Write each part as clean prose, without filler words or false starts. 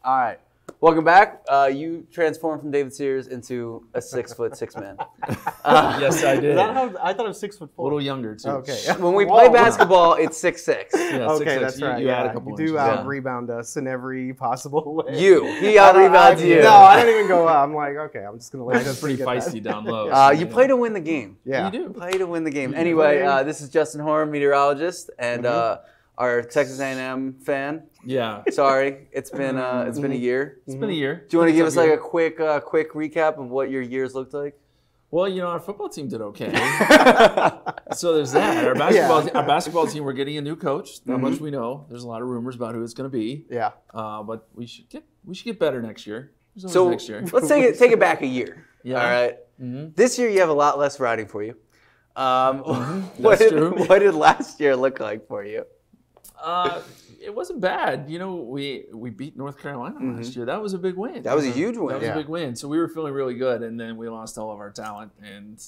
All right. Welcome back. You transformed from David Sears into a 6'6" man. Yes, I did. Is that how, I thought it was 6'4". A little younger too. Okay. When we play basketball, it's 6'6". Yeah, Okay, 6'6". that's right. You had a couple you do inches. out-rebound us in every possible way. He out-rebounds you. No, I don't even go out. I'm like, okay, I'm just going to let That's pretty feisty down low. You play to win the game. Yeah. You do. Play to win the game. Anyway, this is Justin Horne, meteorologist, and our Texas A&M fan. Yeah. Sorry, it's been a year. It's been a year. Do you want to give us like a quick recap of what your years looked like? Well, our football team did okay. So there's that. Our basketball team, we're getting a new coach. That much we know. There's a lot of rumors about who it's going to be. Yeah. But we should get better next year. So next year. Let's take it back a year. Yeah. All right. This year you have a lot less riding for you. What did last year look like for you? It wasn't bad. We beat North Carolina last year. That was a big win. That was a huge win. That was a big win. So we were feeling really good, and then we lost all of our talent. And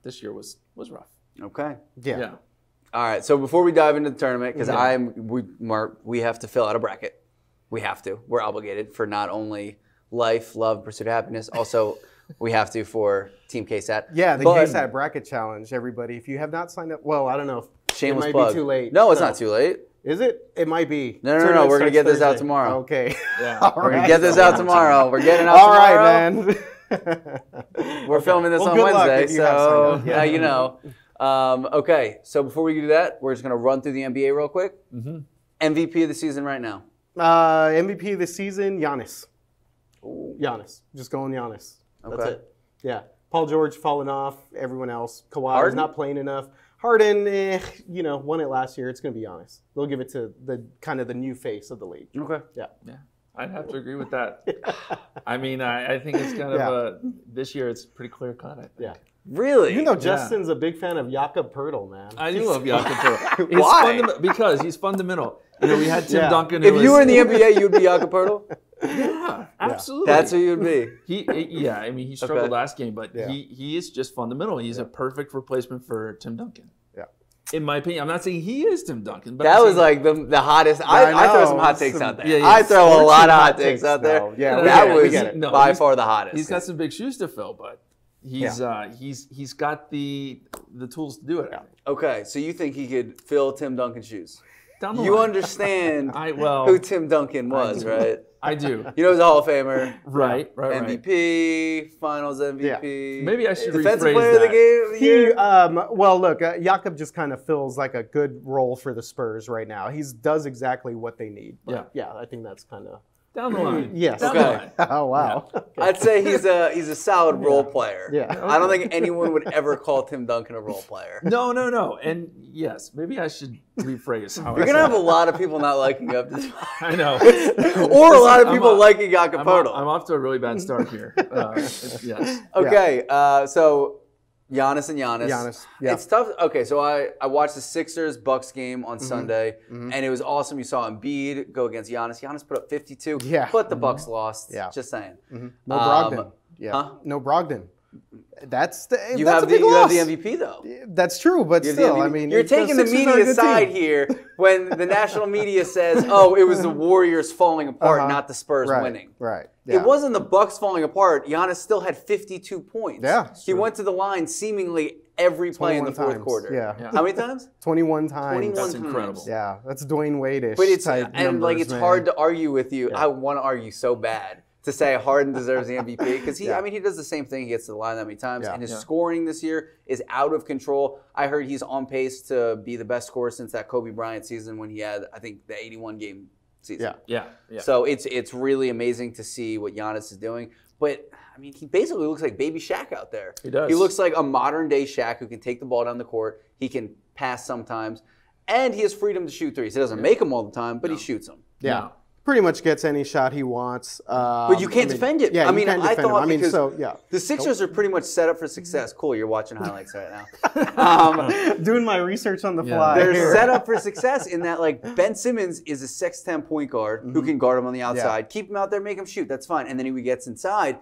this year was rough. Okay. Yeah. All right. So before we dive into the tournament, because we have to fill out a bracket. We have to. We're obligated for not only life, love, pursuit of happiness. Also, we have to for Team KSAT. Yeah, the KSAT bracket challenge. Everybody, if you have not signed up, well, I don't know if shameless it might plug. be too late. No, it's not too late. Is it? It might be. No. We're going to get this out tomorrow. Okay. Yeah. We're going to get this out tomorrow. We're getting it out tomorrow. All right, man. We're filming this on Wednesday, so now you know. Okay, so before we do that, we're just going to run through the NBA real quick. MVP of the season right now. MVP of the season, Giannis. Giannis. Just going Giannis. That's it. Yeah. Paul George falling off. Everyone else. Kawhi is not playing enough. Harden, won it last year. It's going to be Giannis. They'll give it to the kind of the new face of the league. Okay. Yeah. I'd have to agree with that. I mean, I think it's kind of this year it's pretty clear cut. I think. Yeah. Really? You know, Justin's a big fan of Jakob Poeltl, man. I do love Jakob Poeltl. Why? Because he's fundamental. We had Tim Duncan. If you were in the NBA, you'd be Jakob Poeltl? Yeah, absolutely. That's who you'd be. He struggled last game, but he is just fundamental. He's a perfect replacement for Tim Duncan. Yeah. In my opinion, I'm not saying he is Tim Duncan, but that was like the hottest. I throw some hot takes out there. Yeah, I throw a lot of hot takes out there. Yeah, that was by far the hottest. He's got some big shoes to fill, but he's got the tools to do it. Okay, so you think he could fill Tim Duncan's shoes? You understand who Tim Duncan was, right? I do. He's a Hall of Famer. Right. MVP, Finals MVP. Yeah. Maybe I should Defensive rephrase player of the game of the year. Well, look, Jakob just kind of fills like a good role for the Spurs right now. He does exactly what they need. But yeah, I think that's kind of down the line. Yes. Down the line. Oh wow. Yeah. Okay. I'd say he's a solid role player. Yeah. I don't think anyone would ever call Tim Duncan a role player. No. And yes, maybe I should rephrase how You're gonna have a lot of people not liking you up this point. I know. Or a lot of people liking Jakob Poeltl. I'm off to a really bad start here. Yes. Okay. So Giannis and Giannis. Yeah. It's tough. Okay, so I watched the Sixers-Bucks game on Sunday, and it was awesome. You saw Embiid go against Giannis. Giannis put up 52, but the Bucks lost. Yeah. Just saying. No Brogdon. No Brogdon. That's a big loss. You have the MVP though. That's true, but still, I mean, you're taking the media side here when the national media says, "Oh, it was the Warriors falling apart, not the Spurs winning." Right. Yeah. It wasn't the Bucks falling apart. Giannis still had 52 points. Yeah. He went to the line seemingly every play in the fourth quarter. Yeah. How many times? 21 times. 21 That's times. incredible. Yeah, that's Dwayne Wade-ish. But it's type and numbers, it's hard to argue with you. I want to argue so bad to say Harden deserves the MVP because he does the same thing. He gets to the line that many times, and his scoring this year is out of control. I heard he's on pace to be the best scorer since that Kobe Bryant season when he had, I think, the 81 game season. Yeah. So it's really amazing to see what Giannis is doing. But I mean, he basically looks like baby Shaq out there. He does. He looks like a modern day Shaq who can take the ball down the court. He can pass sometimes, and he has freedom to shoot threes. He doesn't make them all the time, but he shoots them. Yeah. Pretty much gets any shot he wants. But you can't defend it. Yeah, I mean, you can't defend him. I mean, because the Sixers are pretty much set up for success. Cool, you're watching highlights right now. Doing my research on the fly. They're set up for success in that, like, Ben Simmons is a 6'10" point guard who can guard him on the outside. Keep him out there, make him shoot. That's fine. And then when he gets inside,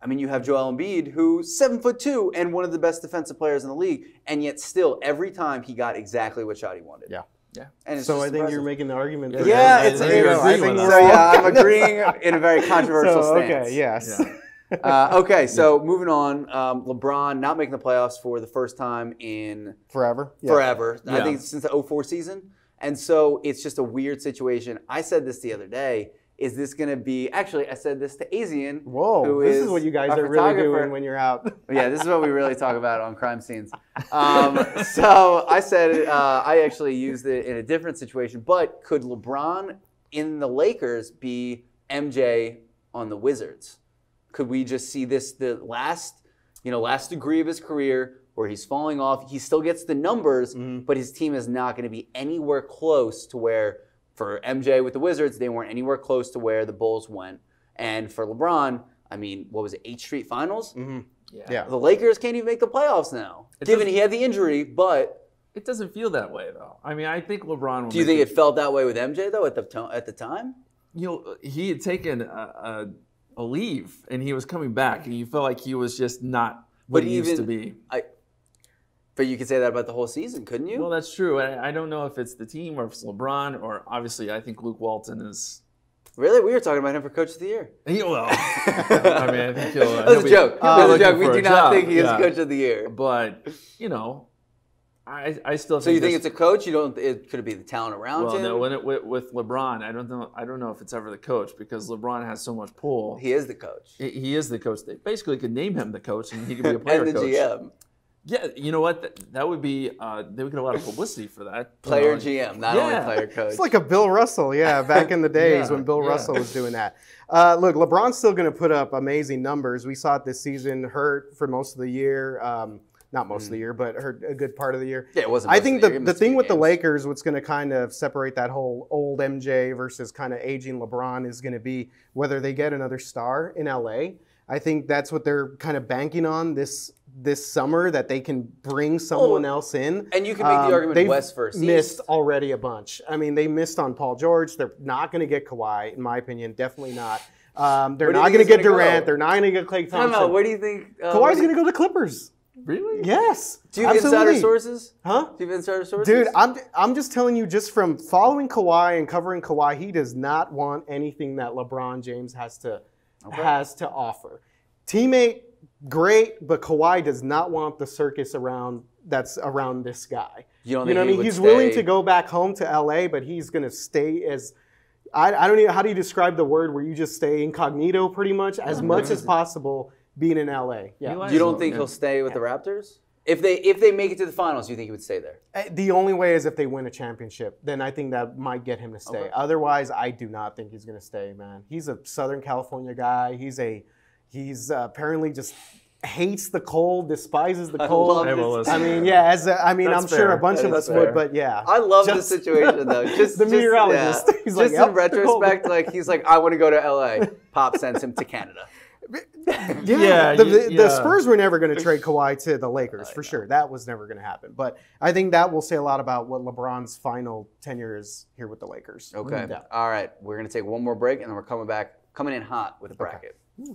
I mean, you have Joel Embiid, who's 7'2" and one of the best defensive players in the league, and yet still, every time he got exactly what shot he wanted. Yeah. Yeah. And so I think you're making the argument. Yeah, it's I'm agreeing in a very controversial stance. Okay, yes. Yeah. Okay, so moving on. LeBron not making the playoffs for the first time in forever. I think since the 2004 season. And so it's just a weird situation. I said this the other day. Is this going to be... Actually, I said this to Asian. Whoa, this is what you guys are really doing when you're out. Yeah, this is what we really talk about on crime scenes. So I said I actually used it in a different situation. But could LeBron in the Lakers be MJ on the Wizards? Could we just see this the last degree of his career where he's falling off? He still gets the numbers, but his team is not going to be anywhere close to where... For MJ with the Wizards, they weren't anywhere close to where the Bulls went. And for LeBron, I mean, what was it, 8 straight finals? Mm-hmm. Yeah. The Lakers can't even make the playoffs now, given he had the injury, but... It doesn't feel that way, though. I mean, I think LeBron... Will Do you think it felt that way with MJ, though, at the time? He had taken a leave, and he was coming back, and you felt like he was just not what he used to be. But you could say that about the whole season, couldn't you? Well, that's true. I don't know if it's the team or if it's LeBron, or obviously I think Luke Walton is... Really? We were talking about him for Coach of the Year. I mean, I think he'll... That's a joke. That's a joke. We do not think he is Coach of the Year. But, I still think... So you think it's a coach? Could it be the talent around him? Well, no. With LeBron, I don't know if it's ever the coach because LeBron has so much pull. He is the coach. He is the coach. They basically could name him the coach, and he could be a player coach. And the GM. Yeah, you know what? That would be. They would get a lot of publicity for that. Player GM, not only player coach. It's like a Bill Russell, back in the days when Bill Russell was doing that. Look, LeBron's still going to put up amazing numbers. We saw it this season. Hurt for most of the year. Not most of the year, but hurt a good part of the year. Yeah, it wasn't. I think the thing with the Lakers, what's going to kind of separate that whole old MJ versus kind of aging LeBron is going to be whether they get another star in LA. I think that's what they're kind of banking on this summer, that they can bring someone else in. And you can make the argument West versus East. Missed already a bunch. I mean, they missed on Paul George. They're not going to get Kawhi, in my opinion. Definitely not. They're not going to get Durant. They're not going to get Klay Thompson. Where do you think? Kawhi's going to go to Clippers. Really? Yes. Do you have insider sources? Huh? Do you have insider sources? Dude, I'm just telling you, just from following Kawhi and covering Kawhi, he does not want anything that LeBron James has to offer. Teammate, great, but Kawhi does not want the circus around this guy. You know what I mean? He's willing to go back home to LA, but he's going to stay as I don't know, how do you describe the word where you just stay incognito pretty much as much as possible being in LA? Yeah. You don't think he'll stay with the Raptors? If they make it to the finals, you think he would stay there? The only way is if they win a championship. Then I think that might get him to stay. Okay. Otherwise, I do not think he's going to stay, man. He's a Southern California guy. He's apparently just hates the cold, despises the cold. I mean, I'm sure a bunch of us would, but yeah. I love this situation though. Just the meteorologist. Yeah. He's just in retrospect, he's like, I want to go to LA. Pop sends him to Canada. The Spurs were never going to trade Kawhi to the Lakers for sure. That was never going to happen. But I think that will say a lot about what LeBron's final tenure is here with the Lakers. Okay. Yeah. All right. We're going to take one more break, and then we're coming in hot with a bracket. Okay.